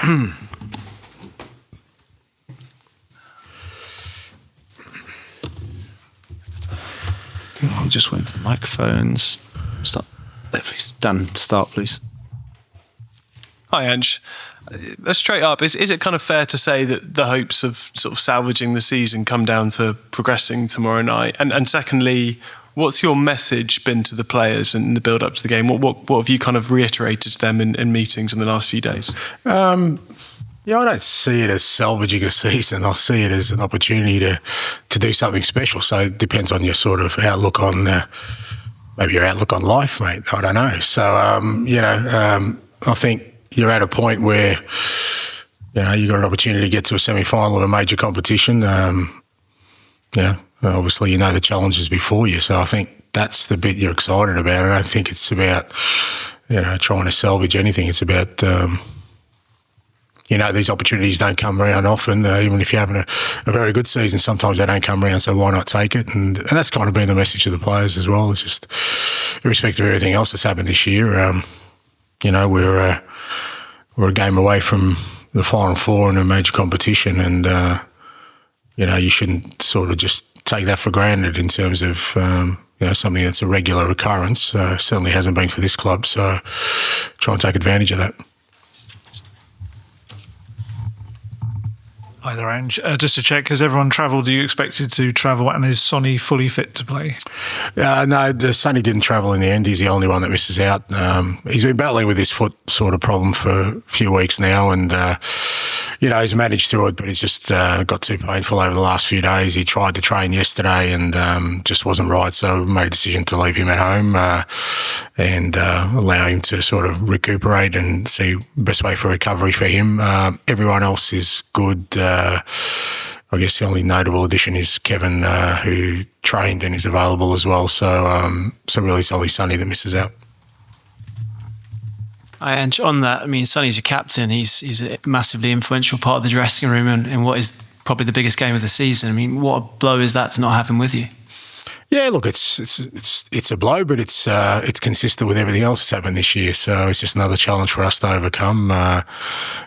I'm just waiting for the microphones. Start there, please. Dan, start, please. Hi, Ange. Straight up, is it kind of fair to say that the hopes of sort of salvaging the season come down to progressing tomorrow night? And secondly, what's your message been to the players in the build-up to the game? What have you kind of reiterated to them in meetings in the last few days? Yeah, I don't see it as salvaging a season. I see it as an opportunity to do something special. So it depends on your sort of outlook on, maybe your outlook on life, mate. I don't know. So, I think you're at a point where, you've got an opportunity to get to a semi-final of a major competition. Obviously, the challenges before you. So I think that's the bit you're excited about. I don't think it's about, trying to salvage anything. It's about, these opportunities don't come around often. Even if you're having a very good season, sometimes they don't come around, so why not take it? And that's kind of been the message of the players as well. It's just, irrespective of everything else that's happened this year, we're a game away from the Final Four in a major competition, and, you shouldn't sort of just take that for granted in terms of, something that's a regular occurrence. Certainly hasn't been for this club, so try and take advantage of that. Hi there, Ange. Just to check, has everyone travelled? Are you expected to travel, and is Sonny fully fit to play? No, Sonny didn't travel in the end. He's the only one that misses out. He's been battling with his foot sort of problem for a few weeks now, and he's managed through it, but it's just got too painful over the last few days. He tried to train yesterday and just wasn't right, so we made a decision to leave him at home and allow him to sort of recuperate and see the best way for recovery for him. Everyone else is good. I guess the only notable addition is Kevin, who trained and is available as well. So really it's only Sonny that misses out. And on that, I mean, Sonny's your captain. He's a massively influential part of the dressing room in what is probably the biggest game of the season. I mean, what a blow is that to not have him with you? Yeah, look, it's a blow, but it's consistent with everything else that's happened this year. So it's just another challenge for us to overcome.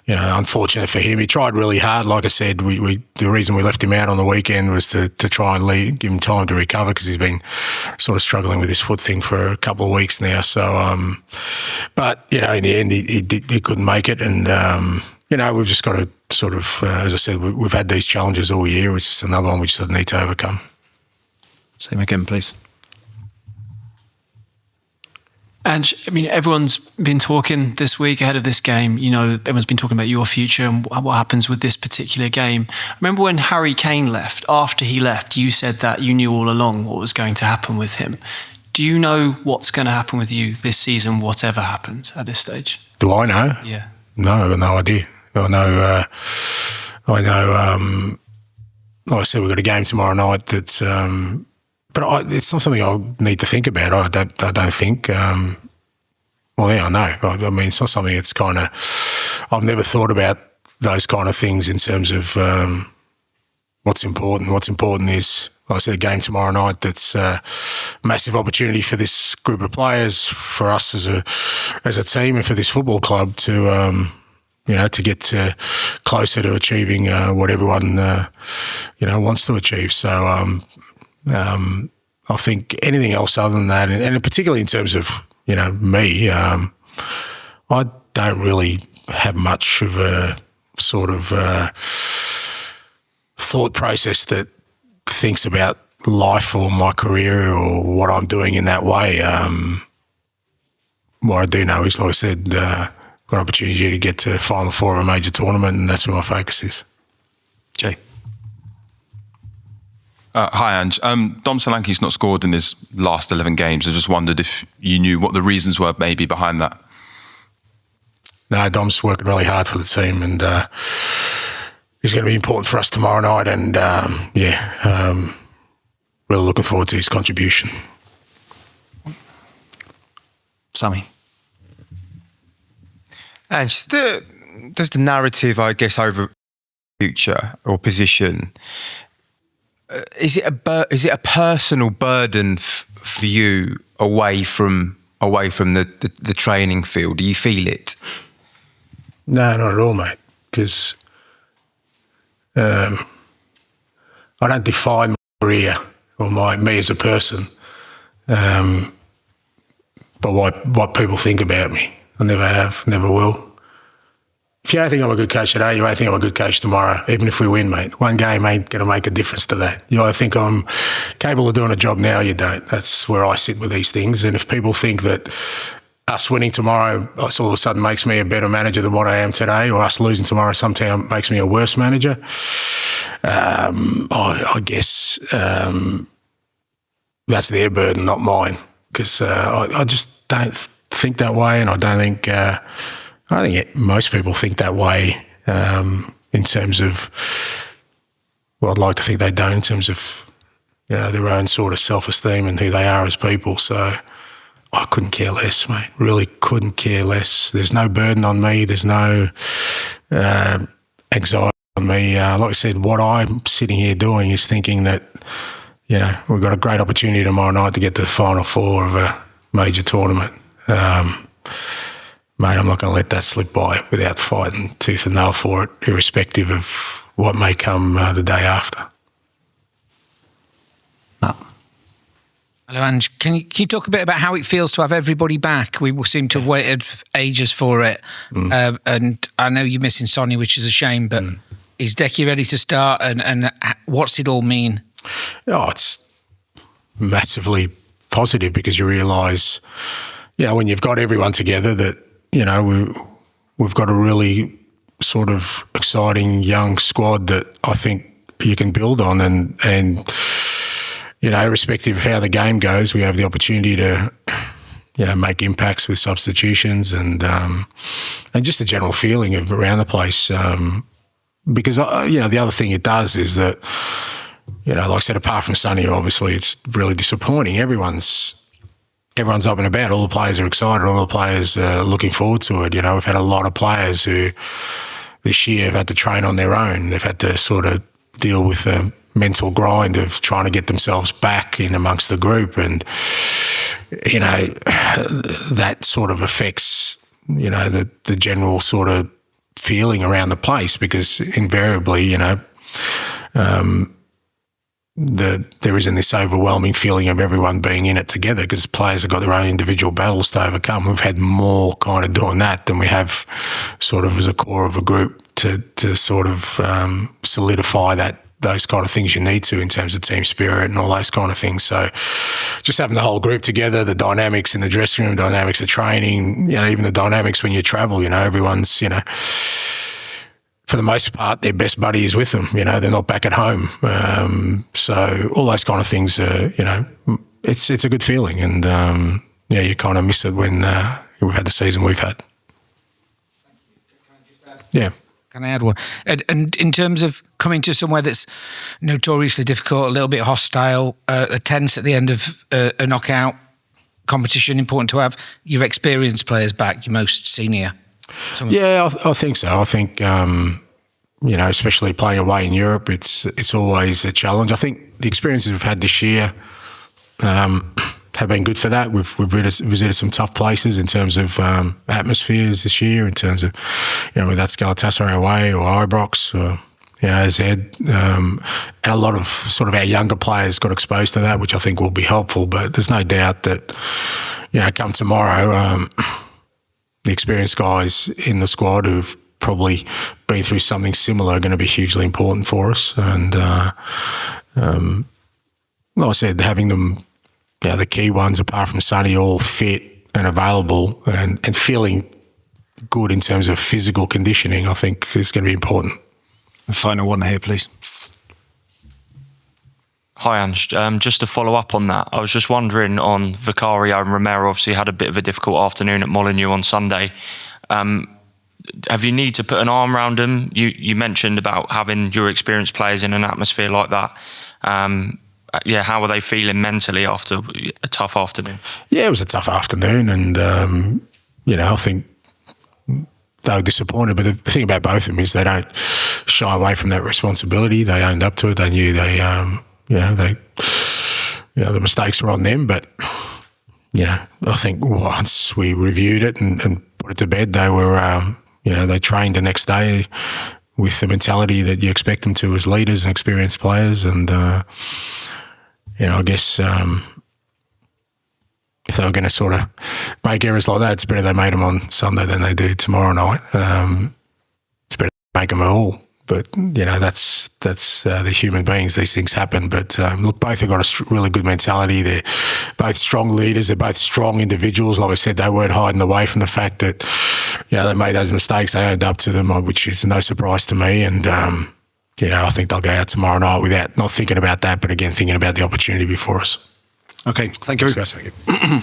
Unfortunate for him, he tried really hard. Like I said, the reason we left him out on the weekend was to try and give him time to recover, because he's been sort of struggling with this foot thing for a couple of weeks now. So, but in the end, he couldn't make it, and we've just got to sort of, as I said, we've had these challenges all year. It's just another one we just need to overcome. Same again, please. And I mean, everyone's been talking this week ahead of this game. Everyone's been talking about your future and what happens with this particular game. I remember when Harry Kane left, after he left, you said that you knew all along what was going to happen with him. Do you know what's going to happen with you this season, whatever happens at this stage? Do I know? Yeah. No, I've got no idea. I know, like I said, we've got a game tomorrow night that's, but it's not something I need to think about. I don't think. I know. I mean, it's not something that's kind of. I've never thought about those kind of things in terms of what's important. What's important is, like I said, a game tomorrow night that's a massive opportunity for this group of players, for us as a team, and for this football club to. To get closer to achieving what everyone wants to achieve. So. I think anything else other than that, and particularly in terms of, me, I don't really have much of a sort of thought process that thinks about life or my career or what I'm doing in that way. What I do know is, like I said, got an opportunity to get to Final Four of a major tournament, and that's where my focus is. Jay. Hi, Ange. Dom Solanke's not scored in his last 11 games. I just wondered if you knew what the reasons were maybe behind that. No, Dom's working really hard for the team, and he's going to be important for us tomorrow night, and really looking forward to his contribution. Sammy. Ange, does the narrative, I guess, over future or position, is it a personal burden for you away from the training field? Do you feel it? No, not at all, mate. because I don't define my career or me as a person by what people think about me. I never have, never will. If you don't think I'm a good coach today, you won't think I'm a good coach tomorrow, even if we win, mate. One game ain't going to make a difference to that. You either think I'm capable of doing a job now, or you don't. That's where I sit with these things. And if people think that us winning tomorrow all of a sudden makes me a better manager than what I am today, or us losing tomorrow sometime makes me a worse manager, I guess that's their burden, not mine. Because I just don't think that way, and I don't think most people think that way in terms of, well, I'd like to think they don't in terms of their own sort of self-esteem and who they are as people. So I couldn't care less, mate. Really couldn't care less. There's no burden on me. There's no anxiety on me. Like I said, what I'm sitting here doing is thinking that, we've got a great opportunity tomorrow night to get to the Final Four of a major tournament. Mate, I'm not going to let that slip by without fighting tooth and nail for it, irrespective of what may come the day after. Hello, Ange. Can you talk a bit about how it feels to have everybody back? We seem to have waited ages for it. And I know you're missing Sonny, which is a shame, but is Decky ready to start? And what's it all mean? Oh, it's massively positive because you realise, when you've got everyone together that, we've got a really sort of exciting young squad that I think you can build on and irrespective of how the game goes, we have the opportunity to, make impacts with substitutions and just the general feeling of around the place. Because, the other thing it does is that, like I said, apart from Sonny, obviously it's really disappointing. Everyone's up and about. All the players are excited. All the players are looking forward to it. We've had a lot of players who this year have had to train on their own. They've had to sort of deal with the mental grind of trying to get themselves back in amongst the group. And, that sort of affects, the general sort of feeling around the place because invariably, there isn't this overwhelming feeling of everyone being in it together because players have got their own individual battles to overcome. We've had more kind of doing that than we have sort of as a core of a group to sort of solidify those kind of things you need to in terms of team spirit and all those kind of things. So just having the whole group together, the dynamics in the dressing room, dynamics of training, even the dynamics when you travel, everyone's, for the most part, their best buddy is with them. They're not back at home. So all those kind of things, it's a good feeling. And, you kind of miss it when we've had the season we've had. Yeah. Can I add one? And in terms of coming to somewhere that's notoriously difficult, a little bit hostile, a tense at the end of a knockout competition, important to have your experienced players back, your most senior. Yeah, I think so. I think, especially playing away in Europe, it's always a challenge. I think the experiences we've had this year have been good for that. We've visited some tough places in terms of atmospheres this year, in terms of, whether that's Galatasaray away or Ibrox or, AZ. And a lot of sort of our younger players got exposed to that, which I think will be helpful. But there's no doubt that, come tomorrow, the experienced guys in the squad who've probably been through something similar are going to be hugely important for us. And like I said, having them, the key ones apart from Sonny, all fit and available and feeling good in terms of physical conditioning, I think is going to be important. The final one here, please. Hi, Ange. Just to follow up on that, I was just wondering on Vicario and Romero, obviously had a bit of a difficult afternoon at Molineux on Sunday. Have you need to put an arm around them? You mentioned about having your experienced players in an atmosphere like that. How are they feeling mentally after a tough afternoon? Yeah, it was a tough afternoon and, I think they were disappointed. But the thing about both of them is they don't shy away from that responsibility. They owned up to it. They knew the mistakes were on them. But, I think once we reviewed it and put it to bed, they were, they trained the next day with the mentality that you expect them to as leaders and experienced players. And, I guess if they were going to sort of make errors like that, it's better they made them on Sunday than they do tomorrow night. It's better to make them all. But, that's the human beings. These things happen. But, look, both have got a really good mentality. They're both strong leaders. They're both strong individuals. Like I said, they weren't hiding away from the fact that, they made those mistakes. They owned up to them, which is no surprise to me. And, I think they'll go out tomorrow night without not thinking about that, but again, thinking about the opportunity before us. Okay, thank you. Thank you.